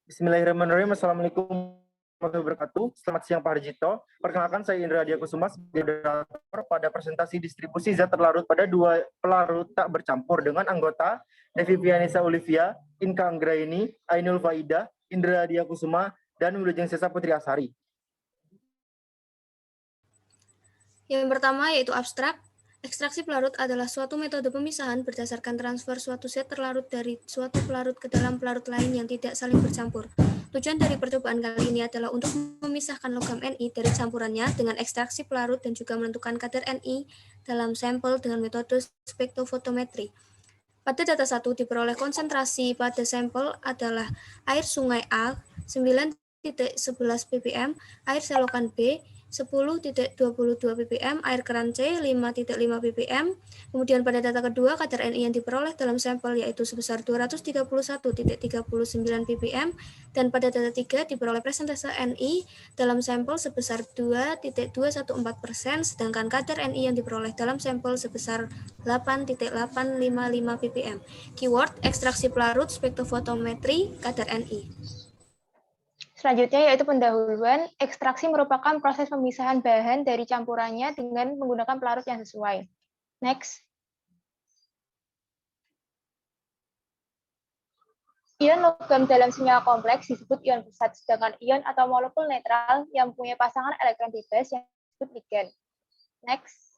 Bismillahirrahmanirrahim. Assalamualaikum warahmatullahi wabarakatuh. Selamat siang Pak Harjito. Perkenalkan saya Indra Diakusuma sebagai moderator pada presentasi distribusi zat terlarut pada dua pelarut tak bercampur dengan anggota Devi Pianisa Olivia, Inka Anggraini, Ainul Faida, Indra Diakusuma, dan Wilujeng Sesa Putri Asari. Yang pertama yaitu abstrak. Ekstraksi pelarut adalah suatu metode pemisahan berdasarkan transfer suatu zat terlarut dari suatu pelarut ke dalam pelarut lain yang tidak saling bercampur. Tujuan dari percobaan kali ini adalah untuk memisahkan logam Ni dari campurannya dengan ekstraksi pelarut dan juga menentukan kadar Ni dalam sampel dengan metode spektrofotometri. Pada data 1 diperoleh konsentrasi pada sampel adalah air sungai A 9,11 ppm, air selokan B 10,22 ppm, air keran C 5,5 ppm. Kemudian pada data kedua, kadar Ni yang diperoleh dalam sampel yaitu sebesar 231,39 ppm, dan pada data 3 diperoleh persentase Ni dalam sampel sebesar 2,214%, sedangkan kadar Ni yang diperoleh dalam sampel sebesar 8,855 ppm. Keyword ekstraksi pelarut, spektrofotometri, kadar Ni. Selanjutnya yaitu pendahuluan. Ekstraksi merupakan proses pemisahan bahan dari campurannya dengan menggunakan pelarut yang sesuai. Next. Ion logam dalam senyawa kompleks disebut ion pusat, sedangkan ion atau molekul netral yang mempunyai pasangan elektron bebas yang disebut ligan. Next.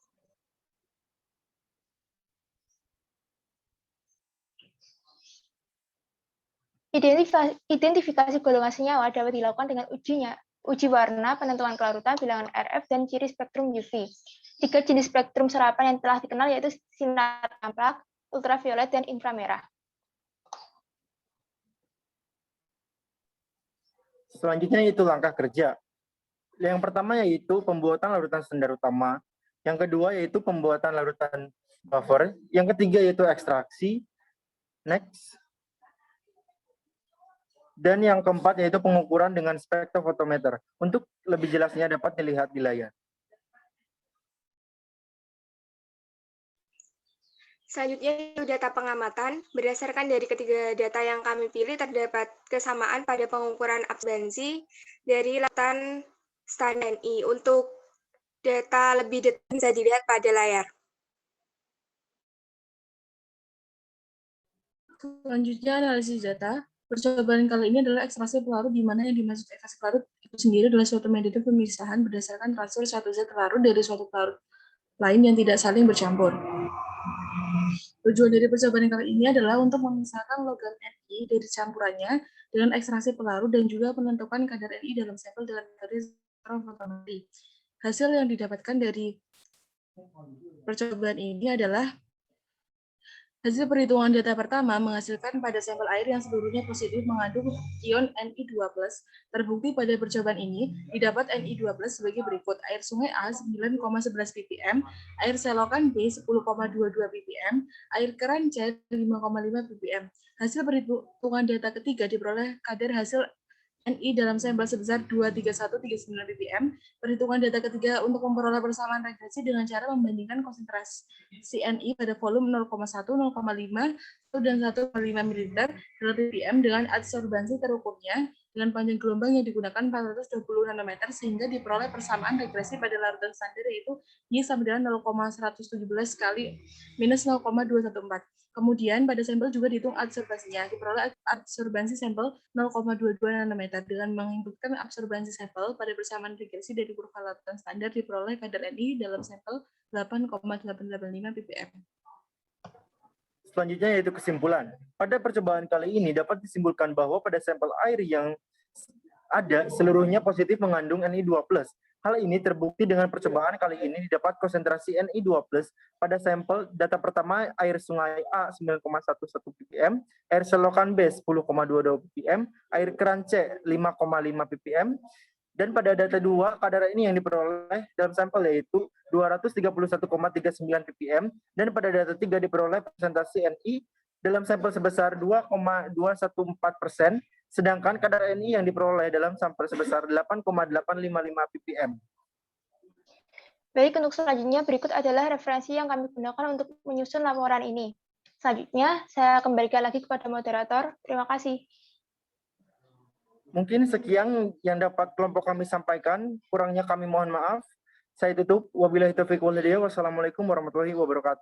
Identifikasi golongan senyawa dapat dilakukan dengan uji warna, penentuan kelarutan, bilangan RF, dan ciri spektrum UV. 3 jenis spektrum serapan yang telah dikenal yaitu sinar amplak, ultraviolet, dan inframerah. Selanjutnya yaitu langkah kerja. Yang pertama yaitu pembuatan larutan standar utama. Yang kedua yaitu pembuatan larutan buffer. Yang ketiga yaitu ekstraksi. Next. Dan yang keempat yaitu pengukuran dengan spektrofotometer. Untuk lebih jelasnya dapat dilihat di layar. Selanjutnya data pengamatan. Berdasarkan dari ketiga data yang kami pilih, terdapat kesamaan pada pengukuran absorbensi dari larutan standar Ni. Untuk data lebih detail bisa dilihat pada layar. Selanjutnya analisis data. Percobaan kali ini adalah ekstraksi pelarut, di mana yang dimaksud ekstraksi pelarut itu sendiri adalah suatu metode pemisahan berdasarkan transfer suatu zat terlarut dari suatu pelarut lain yang tidak saling bercampur. Tujuan dari percobaan kali ini adalah untuk memisahkan logam Ni dari campurannya dengan ekstraksi pelarut dan juga menentukan kadar Ni dalam sampel dalam metode spektrofotometri. Hasil yang didapatkan dari percobaan ini adalah hasil perhitungan data pertama menghasilkan pada sampel air yang seluruhnya positif mengandung ion Ni2+. Terbukti pada percobaan ini didapat Ni2+ sebagai berikut: air sungai A 9,11 ppm, air selokan B 10,22 ppm, air keran C 5,5 ppm. Hasil perhitungan data ketiga diperoleh kadar hasil Ni dalam sampel sebesar 231,39 ppm. Perhitungan data ketiga untuk memperoleh persamaan regresi dengan cara membandingkan konsentrasi Ni pada volume 0,1, 0,5, 1 dan 1,5 ml dalam ppm dengan adsorbansi terukurnya dengan panjang gelombang yang digunakan 420 nanometer, sehingga diperoleh persamaan regresi pada larutan standar yaitu Y sama dengan 0,117 kali minus 0,214. Kemudian pada sampel juga dihitung adsorbansinya. Diperoleh adsorbansi sampel 0,22 nanometer. Dengan menginputkan absorbansi sampel pada persamaan regresi dari kurva larutan standar, diperoleh kadar Ni dalam sampel 8,885 ppm. Selanjutnya yaitu kesimpulan. Pada percobaan kali ini dapat disimpulkan bahwa pada sampel air yang ada seluruhnya positif mengandung Ni2+. Hal ini terbukti dengan percobaan kali ini didapat konsentrasi Ni2+ pada sampel data pertama air sungai A 9,11 ppm, air selokan B 10,22 ppm, air keran C 5,5 ppm, dan pada data 2 kadar ini yang diperoleh dalam sampel yaitu 231,39 ppm, dan pada data 3 diperoleh presentasi Ni dalam sampel sebesar 2,214%, sedangkan kadar Ni yang diperoleh dalam sampel sebesar 8,855 ppm. Baik, untuk selanjutnya berikut adalah referensi yang kami gunakan untuk menyusun laporan ini. Selanjutnya, saya kembalikan lagi kepada moderator. Terima kasih. Mungkin sekian yang dapat kelompok kami sampaikan. Kurangnya kami mohon maaf. Saya tutup. Wabillahi taufiq wal hidayah. Wassalamualaikum warahmatullahi wabarakatuh.